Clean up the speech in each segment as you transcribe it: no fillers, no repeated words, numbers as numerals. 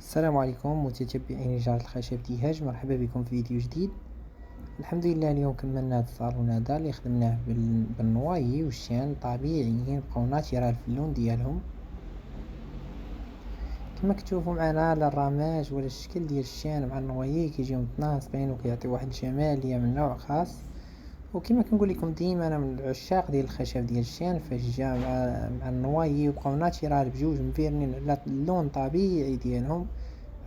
السلام عليكم متتبعين جارة الخشب ديهاج، مرحبا بكم في فيديو جديد. الحمد لله اليوم كملنا هذا الصالون هذا اللي خدمناه بالنوايي والشان طبيعيين، بقاو ناتشرال في اللون ديالهم كما كتشوفوا معنا. لا الرماج ولا الشكل ديال الشان مع النوايي كيجيو متناسقين وكيعطيو واحد الجماليه من نوع خاص. وكما كنقول لكم ديما انا من العشاق ديال الخشب ديال الشان، فاش جا مع النوايي وبقاو ناتشرال بجوج مفيرنين على اللون طبيعي ديالهم،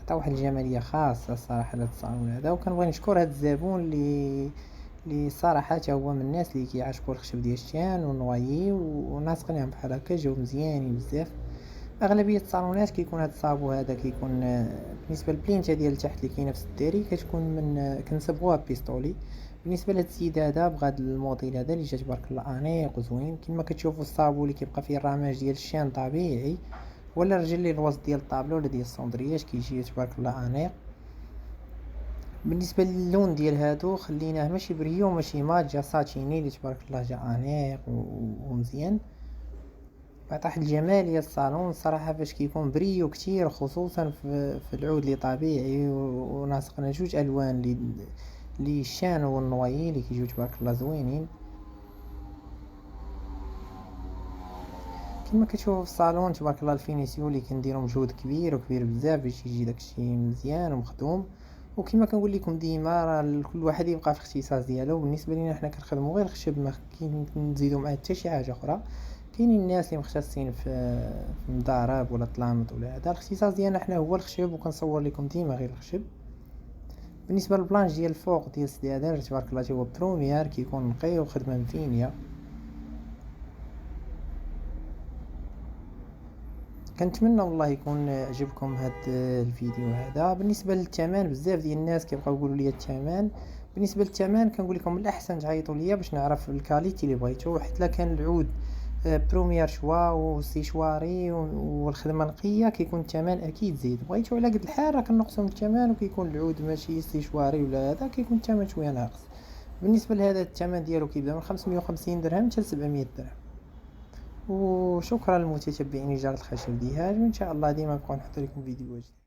عطا واحد الجماليه خاصه الصراحه لهذا الصالون هذا. وكنبغي نشكر هذا الزبون اللي صراحه حتى هو من الناس اللي كيعشقوا الخشب ديال الشان والنوايي وناسقينهم بحال هكا، جاو مزيانين بزاف. اغلبيه الصالونات كيكون هذا الصابو هذا كيكون بالنسبه للبلينته ديال تحت اللي كاينه في السداري كتكون من كنسبوها بيستولي. بالنسبه لهذا السيد هذا بغى هذا الموديل هذا اللي جا تبارك الله انيق وزوين، كما كتشوفوا الصابو اللي كيبقى فيه الرماج ديال الشان طبيعي، ولا الرجل اللي الوسط ديال الطابلو ولا ديال الصندريات كيجي تبارك الله انيق. بالنسبه للون ديال هادو خليناه ماشي بريو ماشي مات، جا ساتيني اللي تبارك الله جا انيق ومزيان، عطى واحد الجماليه الصالون صراحه فاش كيكون بريو كتير، خصوصا في العود اللي طبيعي وناسقنا جوج الوان اللي الشان والنوايي اللي كيجيو تبارك الله زوينين. كما كتشوفوا في الصالون تبارك الله الفينيسيون اللي كنديروا مجهود كبير وكبير بزاف باش يجي داكشي مزيان ومخدوم. وكما كنقول لكم ديما راه كل واحد يبقى في الاختصاص ديالو. بالنسبه لينا حنا كنخدموا غير الخشب، ما كنزيدوا معاه حتى شي حاجه اخرى. كاينين الناس اللي مختصين في المضارب ولا الطلامط ولا هذا، الاختصاص ديالنا حنا هو الخشب، وكنصور لكم ديما غير الخشب. بالنسبه للبلانش ديال الفوق ديال السدادر تبارك الله هو بروميير، كيكون نقي وخدمه مفينيه. كنتمنى والله يكون عجبكم هذا الفيديو هذا. بالنسبه للثمن بزاف ديال الناس كيبقاو يقولوا لي الثمن، بالنسبه للثمن كنقول لكم الاحسن تعيطوا ليا باش نعرف الكاليتي اللي بغيتو، حيت لا كان العود بروميير شوا وسيشواري والخدمه نقيه كيكون الثمن اكيد زيد. بغيتو على قد الحال راه كنقصوا من الثمن، وكيكون العود ماشي سيشواري ولا هذا كيكون الثمن شويه ناقص. بالنسبه لهذا الثمن ديالو كيبدا من 550 درهم حتى 700 درهم. وشكرا للمتتبعين جارة الخشب ديهاج، وان شاء الله ديما نبقاو نحط لكم فيديوهات جديدة.